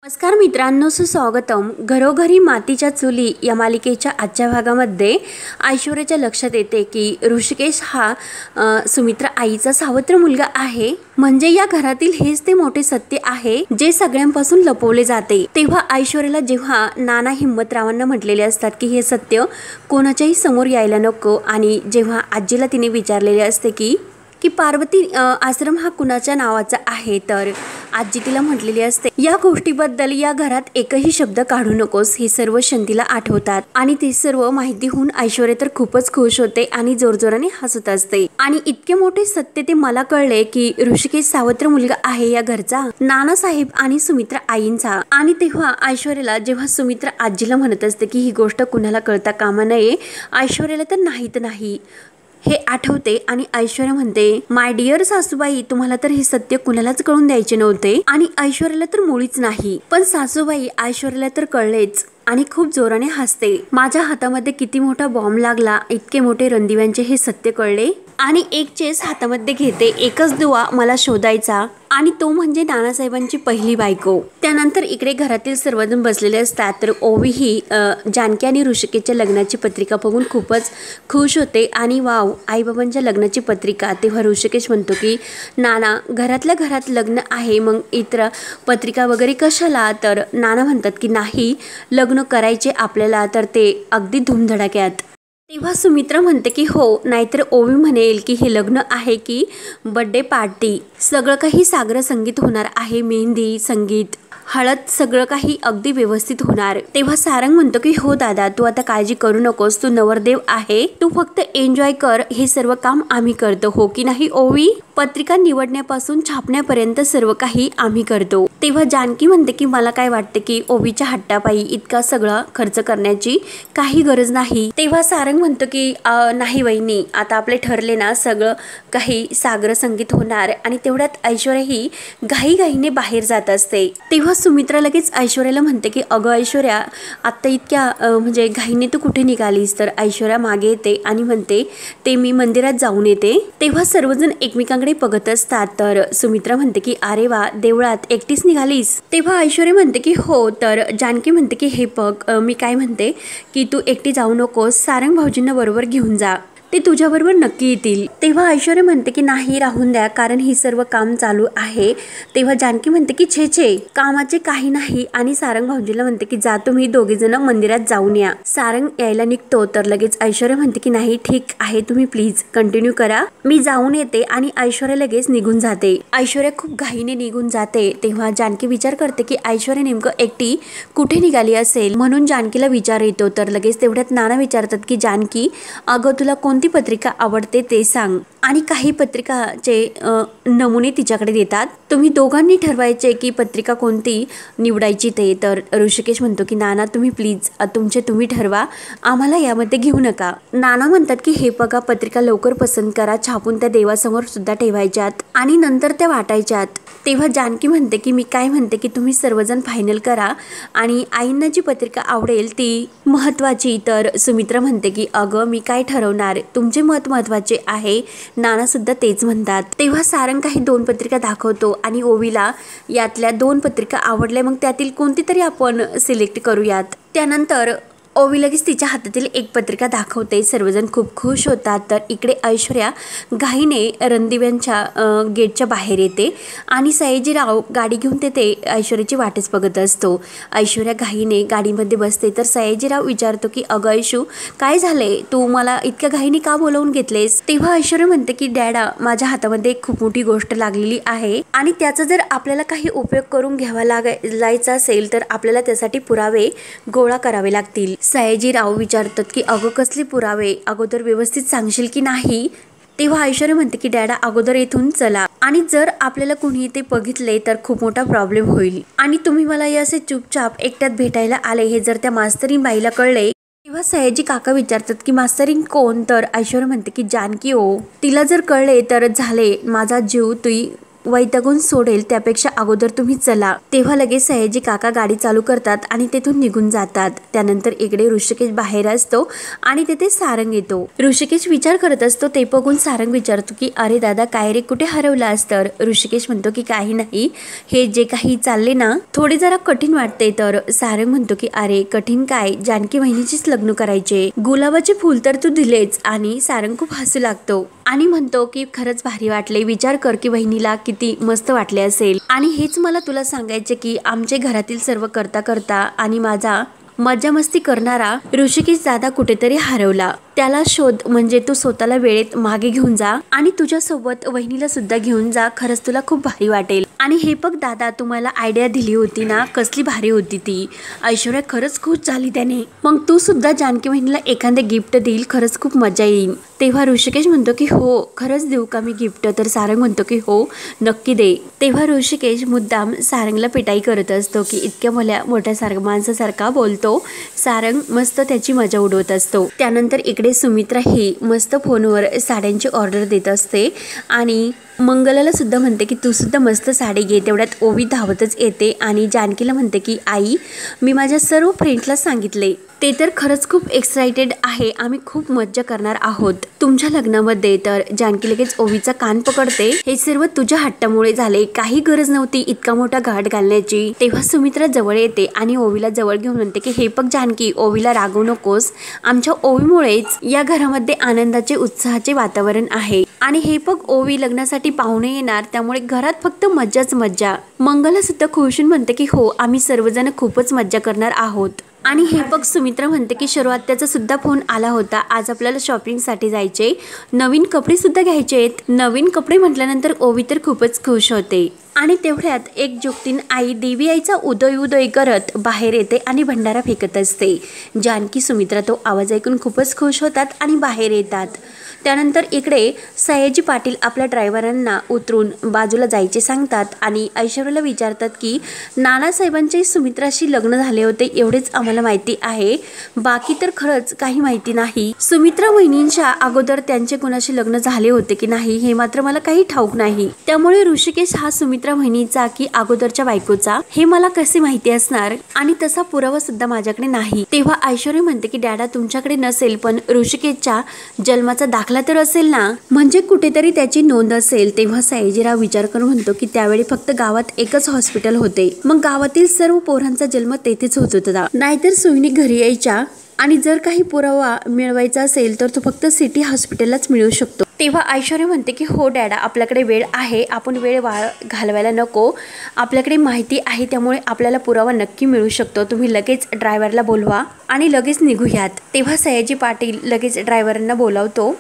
नमस्कार मित्रांनो, सुस्वागतम. घरोघरी मातीच्या चुली या मालिकेच्या आजच्या भागामध्ये ऐश्वर्याच्या लक्षात येते की ऋषिकेश हा सुमित्रा आईचा सावत्र मुलगा आहे. म्हणजे या घरातील हेच ते मोठे सत्य आहे जे सगळ्यांपासून लपवले जाते. तेव्हा ऐश्वर्याला जेव्हा नाना हिम्मतरावांना म्हटलेले असतात की हे सत्य कोणाच्याही समोर यायला नको, आणि जेव्हा आजीला तिने विचारलेले असते की पार्वती आश्रम हा कुणाच्या नावाचा आहे, तर आजी तिला म्हटलेली असते या गोष्टीबद्दल या घरात एकही शब्द काढू नकोस. हे सर्व शंतीला आठवतात आणि ते सर्व माहिती होऊन ऐश्वर्या तर खूपच खुश होते आणि जोरजोराने हसत असते. आणि इतके मोठे सत्य ते मला कळले की ऋषिकेश सावत्र मुलगा आहे या घरचा, नानासाहेब आणि सुमित्रा आईंचा. आणि तेव्हा ऐश्वर्याला जेव्हा सुमित्रा आजीला म्हणत असते की ही गोष्ट कुणाला कळता कामा नये, ऐश्वर्याला तर नाही हे आठवते आणि ऐश्वर्या म्हणते, माय डिअर सासूबाई, तुम्हाला तर हे सत्य कुणालाच कळून द्यायचे नव्हते. आणि ऐश्वर्याला तर मुळीच नाही, पण सासूबाई ऐश्वर्याला तर कळलेच आणि खूप जोराने हसते. माझ्या हातामध्ये किती मोठा बॉम्ब लागला, इतके मोठे रणदिव्यांचे हे सत्य कळले. आणि एक चेस हातामध्ये घेते, एकच दुवा मला शोधायचा, आणि तो म्हणजे नानासाहेबांची पहिली बायको. त्यानंतर इकडे घरातील सर्वजण बसलेले असतात, तर ओवी ही जानकी आणि ऋषिकेशच्या लग्नाची पत्रिका बघून खूपच खुश होते. आणि वाव, आईबाबांच्या लग्नाची पत्रिका. तेव्हा ऋषिकेश म्हणतो की नाना, घरातल्या घरात लग्न आहे, मग इतर पत्रिका वगैरे कशाला? तर नाना म्हणतात की नाही, लग्न करायचे आपल्याला, तर ते अगदी धूमधडाक्यात. तेव्हा सुमित्रा म्हणते की हो, नाहीतर ओवी म्हणेल की हे लग्न आहे की बर्थडे पार्टी. सगळं काही सागर संगीत होणार आहे, मेहंदी, संगीत, हळद, सगळं काही अगदी व्यवस्थित होणार. तेव्हा सारंग म्हणतो की हो दादा, तू आता काळजी करू नकोस, तू नवरदेव आहे, तू फक्त एन्जॉय कर, हे सर्व काम आम्ही करतो, हो की नाही ओवी? पत्रिका निवडण्यापासून छापण्यापर्यंत सर्व काही आम्ही करतो. तेव्हा जानकी म्हणते की मला काय वाटते की ओवीच्या हट्टापायी इतका सगळा खर्च करण्याची काही गरज नाही. तेव्हा सारंग म्हणतो की नाही वहिनी, आता आपले ठरले ना, सगळं काही सागर संगीत होणार. आणि तेवढ्यात ऐश्वर्या ही घाईघाईने बाहेर जात असते. तेव्हा सुमित्रा लगेच ऐश्वर्याला म्हणते की अगं ऐश्वर्या, आत्ता इतक्या म्हणजे घाईने तू कुठे निघालीस? तर ऐश्वर्या मागे येते आणि म्हणते ते मी मंदिरात जाऊन येते. तेव्हा सर्वजण एकमेकांकडे बघत असतात, तर सुमित्रा म्हणते की अरे वा, देवळात एकटीच निघालीस? तेव्हा ऐश्वर्या म्हणते की हो. तर जानकी म्हणते की हे बघ, मी काय म्हणते की तू एकटी जाऊ नकोस, सारंग भाऊजींना बरोबर घेऊन जा, ते तुझ्याबरोबर नक्की येतील. तेव्हा ऐश्वर्या म्हणते की नाही, राहून द्या, कारण ही सर्व काम चालू आहे. तेव्हा जानकी म्हणते की छे कामाचे काही नाही. आणि सारंग भाऊजीला म्हणते की जा, तुम्ही दोघे जण मंदिरात जाऊन या. सारंग यायला निघतो, तर लगेच ऐश्वर्या म्हणते की नाही ठीक आहे, तुम्ही प्लीज कंटिन्यू करा, मी जाऊन येते. आणि ऐश्वर्या लगेच निघून जाते. ऐश्वर्या खूप घाईने निघून जाते. तेव्हा जानकी विचार करते की ऐश्वर्या नेमकं एकटी कुठे निघाली असेल, म्हणून जानकीला विचार येतो. तर लगेच तेवढ्यात नाना विचारतात की जानकी, अगं तुला कोणती पत्रिका आवडते ते सांग. आणि काही पत्रिकाचे नमुने तिच्याकडे देतात, तुम्ही दोघांनी ठरवायचे की पत्रिका कोणती निवडायची ते. तर ऋषिकेश म्हणतो की नाना, तुम्ही प्लीज तुमचे तुम्ही ठरवा, आम्हाला यामध्ये घेऊ नका. नाना म्हणतात की हे बघा, पत्रिका लवकर पसंत करा, छापून त्या देवासमोर सुद्धा ठेवायच्यात आणि नंतर त्या वाटायच्यात. तेव्हा जानकी म्हणते की मी काय म्हणते की तुम्ही सर्वजण फायनल करा, आणि आईंना जी पत्रिका आवडेल ती महत्वाची. तर सुमित्रा म्हणते की अगं मी काय ठरवणार, तुमचे मत महत्वाचे आहे. नाना सुद्धा तेच म्हणतात. तेव्हा सारंग काही 2 पत्रिका दाखवतो आणि ओवीला यातल्या 2 पत्रिका आवडल्या, मग त्यातील कोणती तरी आपण सिलेक्ट करूयात. त्यानंतर ओवी लगेच तिच्या हातातील एक पत्रिका दाखवते. सर्वजण खूप खुश होतात. तर इकडे ऐश्वर्या घाईने रणदिव्यांच्या गेटच्या बाहेर येते आणि सयाजीराव गाडी घेऊन ते ऐश्वर्याची वाटच बघत असतो. ऐश्वर्या घाईने गाडीमध्ये बसते, तर सयाजीराव विचारतो की अगं ऐशू, काय झाले, तू मला इतक्या घाईने का बोलवून घेतलेस? तेव्हा ऐश्वर्या म्हणते की डॅडा, माझ्या हातामध्ये एक खूप मोठी गोष्ट लागलेली आहे, आणि त्याचा जर आपल्याला काही उपयोग करून घ्यावा लागायचा असेल तर आपल्याला त्यासाठी पुरावे गोळा करावे लागतील. सयाजीराव विचारतात की अगं कसले पुरावे, अगोदर व्यवस्थित सांगशील की नाही? तेव्हा ऐश्वर्या म्हणते की डॅडा, अगोदर इथून चला, आणि जर आपल्याला कुणी ते बघितले तर खूप मोठा प्रॉब्लेम होईल. आणि तुम्ही मला हे असे चुपचाप एकट्यात भेटायला आले, हे जर त्या मास्तरीन बाईला कळले. तेव्हा सयाजी काका विचारतात की मास्तरीन कोण? तर ऐश्वर्या म्हणते की जानकी हो, तिला जर कळले तर झाले, माझा जीव तुई वैतागून सोडेल त्यापेक्षा अगोदर तुम्ही चला। तेव्हा लगेच सयाजी काका गाडी चालू करतात आणि तेथून निघून जातात। त्यानंतर इकडे ऋषिकेश बाहेर असतो आणि तेथे सारंग येतो। ऋषिकेश विचार करत असतो ते बघून सारंग विचारतो की अरे दादा काय रे, कुठे हरवलास? तर ऋषिकेश म्हणतो की काही नाही, हे जे काही चालले ना थोडे जरा कठीण वाटते। तर सारंग म्हणतो की अरे कठीण काय, जानकी वहिनीचीच लग्न करायचे, गुलाबाचे फूल तर तू दिलेच। आणि सारंग खूप हसू लागतो आणि म्हणतो की खरंच भारी वाटले, विचार कर की वहिनीला किती मस्त वाटले असेल। आणि हेच मला तुला सांगायचे की आमचे घरातील सर्व करता करता आणि माझा मजा मस्ती करणारा ऋषिकेश दादा कुठेतरी हरवला, त्याला शोध, म्हणजे तू स्वतःला वेळेत मागे घेऊन जा आणि तुझ्या सोबत वहिनीला सुद्धा घेऊन जा, खरंच तुला खूप भारी वाटेल। आणि हे बघ दादा, तुम्हाला आयडिया दिली होती ना, कसली भारी होती ती। ऐश्वर्या खरंच खुश झाली त्याने, मग तू सुद्धा जानकी वहिनीला एखादे गिफ्ट देईल, खरंच खूप मजा येईल। तेव्हा ऋषिकेश म्हणतो की हो खरंच देऊ का मी गिफ्ट? तर सारंग म्हणतो की हो नक्की दे। तेव्हा ऋषिकेश मुद्दाम सारंगला पिटाई करत असतो की इतक्या मोठ्या माणसासारखा बोलतो। सारंग मस्त त्याची मजा उडवत असतो। त्यानंतर इकडे सुमित्रा ही मस्त फोनवर साड्यांची ऑर्डर देत असते आणि मंगलाला सुद्धा म्हणते की तू सुद्धा मस्त साडी घे। तेवढ्यात ओवी धावतच येते आणि जानकीला म्हणते की आई मी माझ्या सर्व फ्रेंड्सला सांगितले, ते तर खरंच खूप एक्साइटेड आहे, आम्ही खूप मज्जा करणार आहोत तुमच्या लग्नामध्ये। तर जानकी लगेच ओवीचा कान पकडते, हे सर्व तुझ्या हट्टामुळे झाले, काही गरज नव्हती इतका मोठा घाट घालण्याची। तेव्हा सुमित्रा जवळ येते आणि ओवीला जवळ घेऊन म्हणते की हे बघ जानकी, ओवीला रागवू नकोस, आमच्या ओवीमुळेच या घरामध्ये आनंदाचे उत्साहाचे वातावरण आहे। आणि हे बघ ओवी लग्नासाठी पाहुणे येणार, त्यामुळे घरात फक्त मज्जाच मज्जा। मंगला सुद्धा खुशून म्हणते की हो आम्ही सर्वजण खूपच मज्जा करणार आहोत। आणि हे बघ सुमित्रा म्हणते की शर्वात्याचा सुद्धा फोन आला होता, आज आपल्याला शॉपिंगसाठी जायचे, नवीन कपडे सुद्धा घ्यायचे आहेत। नवीन कपडे म्हटल्यानंतर ओवी तर खूपच खुश होते। आणि तेवढ्यात एक जोगतीन आई देवी आईचा उदय उदय करत बाहेर येते आणि भंडारा फेकत असते। जानकी सुमित्रा तो आवाज ऐकून खूपच खुश होतात आणि बाहेर येतात। त्यानंतर इकडे सयाजी पाटील आपल्या ड्रायव्हरांना उतरून बाजूला जायचे सांगतात आणि ऐश्वर्याला विचारतात की नानासाहेबांचे सुमित्राशी लग्न झाले होते एवढेच आम्हाला माहिती आहे, बाकी तर खरंच काही माहिती नाही। सुमित्रा वहिनींच्या अगोदर त्यांचे कोणाशी लग्न झाले होते की नाही हे मात्र मला काही ठाऊक नाही, त्यामुळे ऋषिकेश हा सुमित्रा वहिनीचा की अगोदरच्या बायकोचा हे मला कसे माहिती असणार, आणि तसा पुरावा सुद्धा माझ्याकडे नाही। तेव्हा ऐश्वर्या म्हणते की डॅडा तुमच्याकडे नसेल पण ऋषिकेशच्या जन्माचा दाखला तर असेल ना, म्हणजे कुठेतरी त्याची नोंद असेल। तेव्हा सयाजीराव विचार करून म्हणतो की त्यावेळी फक्त गावात एकच हॉस्पिटल होते, मग गावातील सर्व पोरांचा जन्म तेथेच होत होता, नाहीतर सोयनी घरी यायच्या, आणि जर काही पुरावा मिळवायचा असेल तर तो फक्त सिटी हॉस्पिटललाच मिळू शकतो। तेव्हा ऐश्वर्या म्हणते की हो डॅडा आपल्याकडे वेळ आहे, आपण वेळ घालवायला नको, आपल्याकडे माहिती आहे त्यामुळे आपल्याला पुरावा नक्की मिळू शकतो, तुम्ही लगेच ड्रायव्हरला बोलवा आणि लगेच निघूयात। तेव्हा सयाजी पाटील लगेच ड्रायव्हरांना बोलावतो,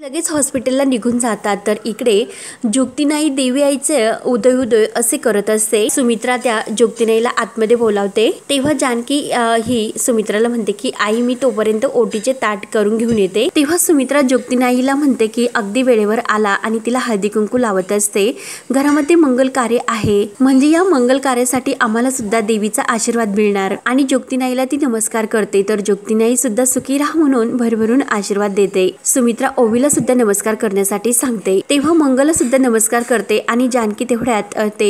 लगेच हॉस्पिटलला निघून जातात। तर इकडे जोगतीनाई देवी आईचे उदय उदय असे करत असते। सुमित्रा त्या जोगतीनाईला आतमध्ये बोलावते। तेव्हा जानकी ही सुमित्राला म्हणते की आई मी तोपर्यंत ओटीचे ताट करून घेऊन येते। तेव्हा सुमित्रा जोगतीनाईला म्हणते की अगदी वेळेवर आला आणि तिला हळदी कुंकू लावत असते। घरामध्ये मंगल कार्य आहे, म्हणजे या मंगल कार्यासाठी आम्हाला सुद्धा देवीचा आशीर्वाद मिळणार, आणि जोगतीनाईला ती नमस्कार करते। तर जोगतीनाई सुद्धा सुखी राहा म्हणून भरभरून आशीर्वाद देते। सुमित्रा ओवीला सुद्धा नमस्कार करण्यासाठी सांगते। तेव्हा मंगला सुद्धा नमस्कार करते आणि जानकी तेवढ्यात ते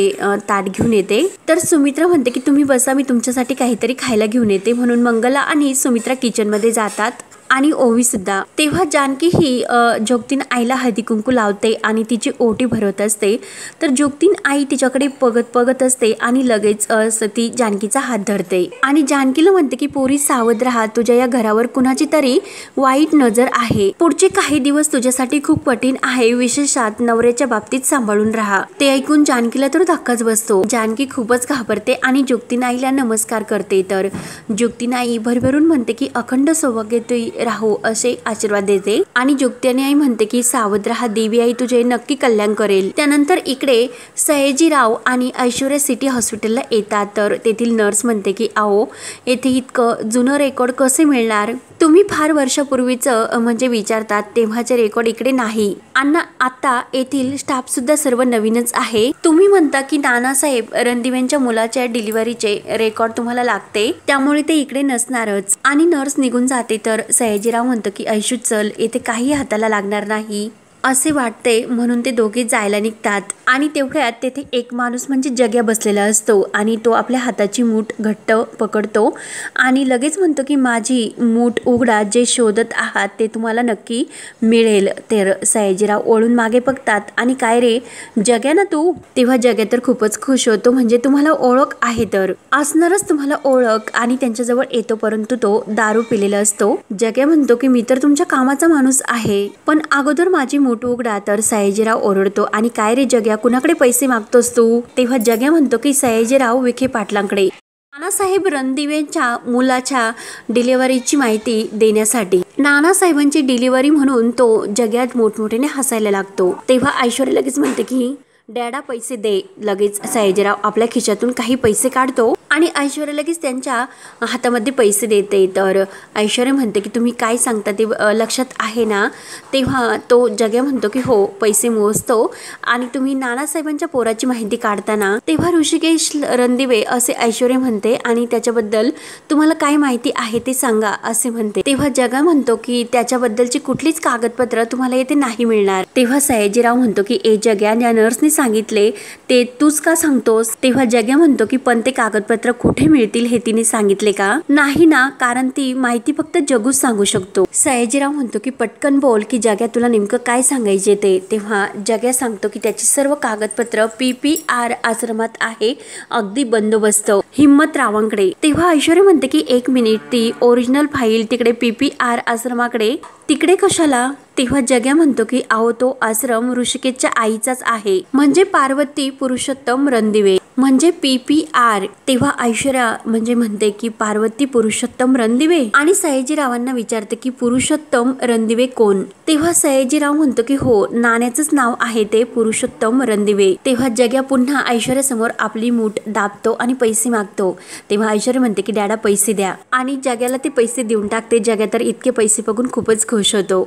ताट घेऊन येते। तर सुमित्रा म्हणते की तुम्ही बसा, मी तुमच्यासाठी काहीतरी खायला घेऊन येते, म्हणून मंगला आणि सुमित्रा किचन मध्ये जातात आणि ओवी सुद्धा। तेव्हा जानकी ही जोगतीन आईला हळदी कुंकू लावते आणि तिची ओटी भरवत असते। तर जोगतीन आई तिच्याकडे बघत असते आणि लगेच ती जानकीचा हात धरते आणि जानकीला म्हणते की पोरी सावध राहा, तुझ्या या घरावर कुणाची तरी वाईट नजर आहे, पुढचे काही दिवस तुझ्यासाठी खूप कठीण आहे, विशेषतः नवऱ्याच्या बाबतीत सांभाळून राहा। ते ऐकून जानकीला तर धक्काच बसतो, जानकी खूपच घाबरते आणि जोगतीन आईला नमस्कार करते। तर जोगतीन आई भरभरून म्हणते की अखंड सौभाग्य राहू असे आशीर्वाद देते आणि जोगतीन आई म्हणते की सावध राहा, देवी आई तुझे नक्की कल्याण करेल। त्यानंतर इकडे सयाजीराव आणि ऐश्वर्या सिटी हॉस्पिटलला येतात। तर तेथील नर्स म्हणते की आओ येथे इतकं जुनं रेकॉर्ड कसे मिळणार, तुम्ही फार वर्षापूर्वीचं म्हणजे विचारतात तेव्हाचे रेकॉर्ड इकडे नाही, आणि आता येथील स्टाफ सुद्धा सर्व नवीनच आहे, तुम्ही म्हणता की नानासाहेब रणदिव्यांच्या मुलाच्या डिलिव्हरीचे रेकॉर्ड तुम्हाला लागते, त्यामुळे ते इकडे नसणारच। आणि नर्स निघून जाते। तर सयाजीराव म्हणतो की ऐशू चल, येथे काही हाताला लागणार नाही। असे वाटते म्हणून ते दोघे जायला निघतात आणि तेवढ्यात तेथे एक माणूस म्हणजे जग्या बसलेला असतो आणि तो आपल्या हाताची मूठ घट्ट पकडतो आणि लगेच म्हणतो की माझी मूठ उघडा, जे शोधत आहात ते तुम्हाला नक्की मिळेल. तर सयाजीराव ओळून मागे बघतात आणि काय रे जग्या ना तू? तेव्हा जग्या तर खूपच खुश होतो, म्हणजे तुम्हाला ओळख आहे तर असणारच तुम्हाला ओळख, आणि त्यांच्याजवळ येतो परंतु तो दारू पिलेला असतो. जग्या म्हणतो की मी तर तुमच्या कामाचा माणूस आहे, पण अगोदर माझी मूठ उघडा. तर सयाजीराव ओरडतो आणि काय रे जग्या कुणाकडे पैसे मागतोस तू? तेव्हा जग्या म्हणतो की सयाजीराव विखे पाटलांकडे. नानासाहेब रणदिवेंच्या मुलाच्या डिलिव्हरीची माहिती देण्यासाठी. नानासाहेबांची डिलिव्हरी म्हणून तो जग्यात मोठमोठ्याने हसायला लागतो. तेव्हा ऐश्वर्या लगेच म्हणते की डॅडा पैसे दे. लगेच सयाजीराव आपल्या खिशातून काही पैसे काढतो आणि ऐश्वर्या लगेच त्यांच्या हातामध्ये पैसे देते. तर ऐश्वर्या म्हणते की तुम्ही काय सांगता ते लक्षात आहे ना? तेव्हा तो जग्या म्हणतो की हो पैसे मोजतो, आणि तुम्ही नानासाहेबांच्या पोराची माहिती काढताना. तेव्हा ऋषिकेश रणदिवे असे ऐश्वर्या म्हणते आणि त्याच्याबद्दल तुम्हाला काय माहिती आहे ते सांगा असे म्हणते. तेव्हा जग्या म्हणतो की त्याच्याबद्दलची कुठलीच कागदपत्र तुम्हाला येथे नाही मिळणार. तेव्हा सयाजीराव म्हणतो की ए जग्या, ज्या नर्सने सांगितले ते तूच का सांगतोस? तेव्हा जग्या म्हणतो की पण ते कागदपत्र कुठे मिळतील हे तिने सांगितले का? नाही ना, कारण ती माहिती फक्त जगूच सांगू शकतो. सयाजीराव म्हणतो की पटकन बोल की जग्या तुला नेमकं काय सांगायचे ते. तेव्हा जग्या सांगतो की त्याची सर्व कागदपत्र PPR आश्रमात आहे, अगदी बंदोबस्त हिम्मतरावांकडे. तेव्हा ऐश्वर्या म्हणते की एक मिनिट, ती ओरिजिनल फाईल तिकडे PPR आश्रमाकडे तिकडे कशाला? तेव्हा जग्या म्हणतो की अहो तो आश्रम ऋषिकेशच्या आईचाच आहे, म्हणजे पार्वती पुरुषोत्तम रणदिवे, म्हणजे PPR. तेव्हा ऐश्वर्या म्हणजे म्हणते की पार्वती पुरुषोत्तम रणदिवे, आणि सयाजीरावांना विचारते की पुरुषोत्तम रणदिवे कोण? तेव्हा सयाजीराव म्हणतो की हो नाण्याचंच नाव आहे ते पुरुषोत्तम रणदिवे. तेव्हा जग्या पुन्हा ऐश्वर्या समोर आपली मूठ दाबतो आणि पैसे मागतो. तेव्हा ऐश्वर्या म्हणते की डॅडा पैसे द्या, आणि जग्याला ते पैसे देऊन टाकते. जग्या तर इतके पैसे बघून खूपच खुश होतो.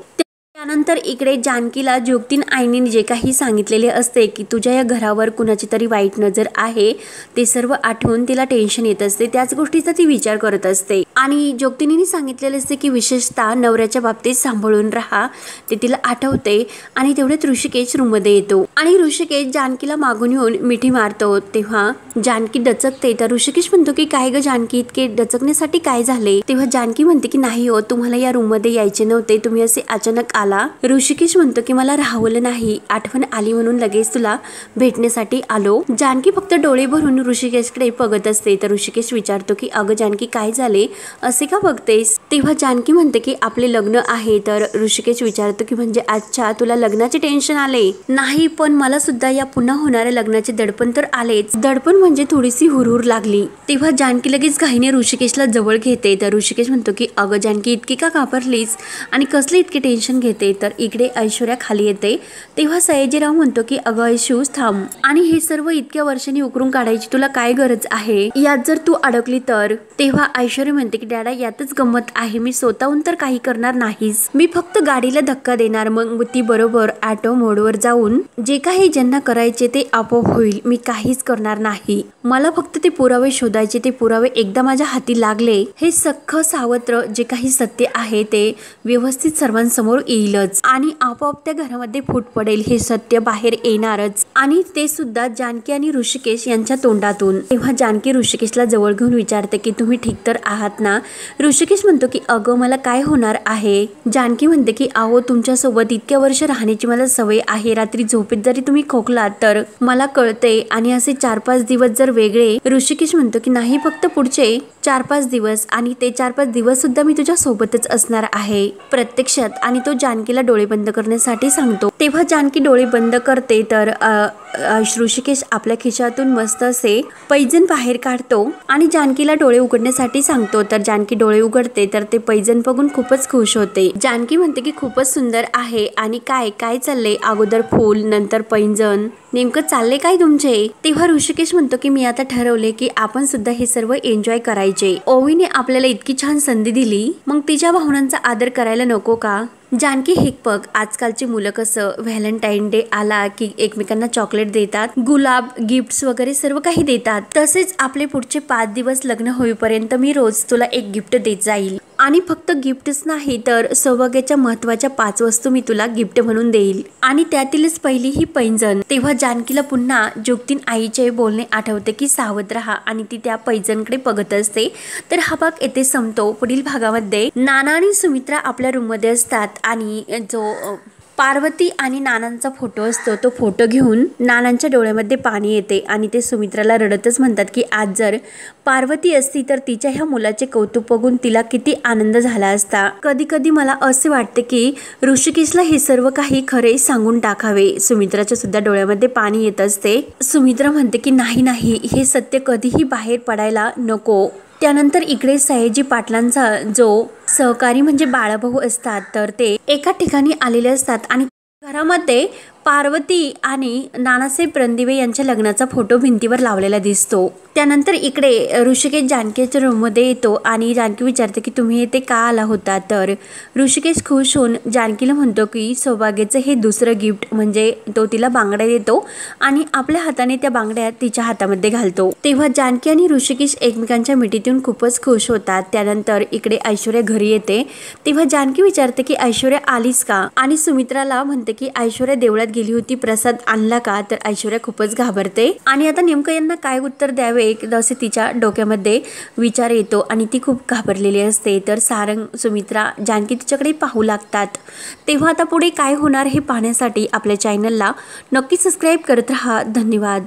त्यानंतर इकडे जानकीला जोगतीन आईने जे काही सांगितलेले असते की तुझ्या या घरावर कुणाची तरी वाईट नजर आहे, ते सर्व आठवून तिला टेन्शन येत असते. त्याच गोष्टीचा ती विचार करत असते आणि जोगतीनीने सांगितलेले असते की विशेषतः नवऱ्याच्या बाबतीत सांभाळून राहा, ते तिला आठवते. आणि तेवढ्यात ऋषिकेश रूममध्ये येतो आणि ऋषिकेश जानकीला मागून येऊन मिठी मारतो. तेव्हा जानकी डचकते. तर ऋषिकेश म्हणतो की काय ग जानकी, इतके डचकण्यासाठी काय झाले? तेव्हा जानकी म्हणते की नाही हो, तुम्हाला या रूम मध्ये यायचे नव्हते, तुम्ही असे अचानक आला. ऋषिकेश म्हणतो की मला राहवलं नाही, आठवण आली म्हणून लगेच तुला भेटण्यासाठी आलो. जानकी फक्त डोळे भरून ऋषिकेशकडे बघत असते. तर ऋषिकेश विचारतो की अगं जानकी काय झाले, असे का बघतेस? तेव्हा जानकी म्हणते की आपले लग्न आहे. तर ऋषिकेश विचारतो की म्हणजे अच्छा तुला लग्नाचे टेन्शन आले? नाही, पण मला सुद्धा या पुन्हा होणाऱ्या लग्नाचे दडपण तर आलेच. दडपण म्हणजे थोडीशी हुरहुर लागली. तेव्हा जानकी लगेच घाईने ऋषिकेशला जवळ घेते. तर ऋषिकेश म्हणतो की अगं जानकी इतकी का घाबरलीस आणि कसले इतके टेन्शन घेते? तर इकडे ऐश्वर्या खाली येते. तेव्हा सयाजीराव म्हणतो की अगं ऐशू थांब, आणि हे सर्व इतक्या वर्षांनी उकरून काढायची तुला काय गरज आहे? यात जर तू अडकली तर? तेव्हा ऐश्वर्या म्हणते की डॅडा यातच गंमत आहे, मी स्वतःहून तर काही करणार नाहीच, मी फक्त गाडीला धक्का देणार, मग ती बरोबर ऑटो मोडवर जाऊन जे काही ज्यांना करायचे ते आपोआप होईल, मी काहीच करणार नाही. मला फक्त ते पुरावे शोधायचे, ते पुरावे एकदा माझ्या हाती लागले, हे सख्ख सावत्र जे काही सत्य आहे ते व्यवस्थित सर्वांसमोर येईलच आणि आपोआप त्या घरामध्ये फूट पडेल, हे सत्य बाहेर येणारच, आणि ते सुद्धा जानकी आणि ऋषिकेश यांच्या तोंडातून. तेव्हा जानकी ऋषिकेशला जवळ घेऊन विचारते की तुम्ही ठीक तर आहात ना? ऋषिकेश म्हणतो की अगं मला काय होणार आहे? जानकी म्हणते की अहो तुमच्या सोबत इतक्या वर्ष राहण्याची मला सवय आहे, रात्री झोपेत जरी तुम्ही खोकलात तर मला कळते, आणि असे 4-5 दिवस जर वेगळे. ऋषिकेश म्हणतो की नाही, फक्त पुढचे 4-5 दिवस, आणि ते 4-5 दिवस सुद्धा मी तुझ्या सोबतच असणार आहे प्रत्यक्षात. आणि तो जानकीला डोळे बंद करण्यासाठी सांगतो. तेव्हा जानकी डोळे बंद करते. तर ऋषिकेश आपल्या खिशातून मस्त असे पैजण बाहेर काढतो आणि जानकीला डोळे उघडण्यासाठी सांगतो. तर जानकी डोळे उघडते. तर ते पैजण बघून खूपच खुश होते. जानकी म्हणते की खूपच सुंदर आहे, आणि काय काय चाललंय? अगोदर फूल, नंतर पैंजण, नेमकं चालले काय तुमचे? तेव्हा ऋषिकेश म्हणतो की मी आता ठरवले की आपण सुद्धा हे सर्व एन्जॉय करायचे. ओवीने आपल्याला इतकी छान संधी दिली, मग तिच्या भावनांचा आदर करायला नको का? जानकी हे बघ, आजकालची मुलं कसं व्हॅलेंटाईन डे आला की एकमेकांना चॉकलेट देतात, गुलाब, गिफ्ट्स वगैरे सर्व काही देतात. तसेच आपले पुढचे 5 दिवस लग्न होईपर्यंत मी रोज तुला एक गिफ्ट देत जाईल, आणि फक्त गिफ्टच नाही तर सौभाग्याच्या महत्त्वाच्या 5 वस्तू मी तुला गिफ्ट म्हणून देईल आणि त्यातीलच पहिली ही पैंजण। तेव्हा जानकीला पुन्हा जोगतीन आईचे बोलणे आठवते की सावध राहा आणि ती त्या पैंजणकडे बघत असते। तर हा भाग येथे संपतो। पुढील भागामध्ये नाना आणि सुमित्रा आपल्या रूम मध्ये असतात आणि जो पार्वती आणि नानांचा फोटो असतो तो फोटो घेऊन नानांच्या डोळ्यामध्ये पाणी येते आणि ते सुमित्राला रडतच म्हणतात की आज जर पार्वती असती तर तिच्या ह्या मुलाचे कौतुक बघून तिला किती आनंद झाला असता। कधी कधी मला असे वाटते की ऋषिकेशला हे सर्व काही खरे सांगून टाकावे। सुमित्राच्या सुद्धा डोळ्यामध्ये पाणी येत असते। सुमित्रा म्हणते की नाही नाही, हे सत्य कधीही बाहेर पडायला नको। त्यानंतर इकडे सयाजी पाटलांचा जो सहकारी म्हणजे बाळाभाऊ असतात तर ते एका ठिकाणी आलेले असतात आणि घरामध्ये पार्वती आणि नानासाहेब रणदिवे यांच्या लग्नाचा फोटो भिंतीवर लावलेला दिसतो। त्यानंतर इकडे ऋषिकेश जानकीच्या रूममध्ये येतो आणि जानकी विचारते की तुम्ही इथे का आला होता। तर ऋषिकेश खुश होऊन जानकीला म्हणतो की सौभाग्याचं हे दुसरं गिफ्ट म्हणजे तो तिला बांगड्या देतो आणि आपल्या हाताने त्या बांगड्या तिच्या हातामध्ये घालतो। तेव्हा जानकी आणि ऋषिकेश एकमेकांच्या मिठीतून खूपच खुश होतात। त्यानंतर इकडे ऐश्वर्या घरी येते तेव्हा जानकी विचारते की ऐश्वर्या आलीस का आणि सुमित्राला म्हणते की ऐश्वर्या देवळात गेली होती, प्रसाद आणला का। तर ऐश्वर्या खूपच घाबरते आणि आता नेमकं यांना काय उत्तर द्यावे असे तिच्या डोक्यामध्ये विचार येतो आणि ती खूप घाबरलेली असते। तर सारंग सुमित्रा जानकी तिच्याकडे पाहू लागतात। तेव्हा आता पुढे काय होणार हे पाहण्यासाठी आपल्या चॅनलला नक्की सबस्क्राईब करत राहा। धन्यवाद।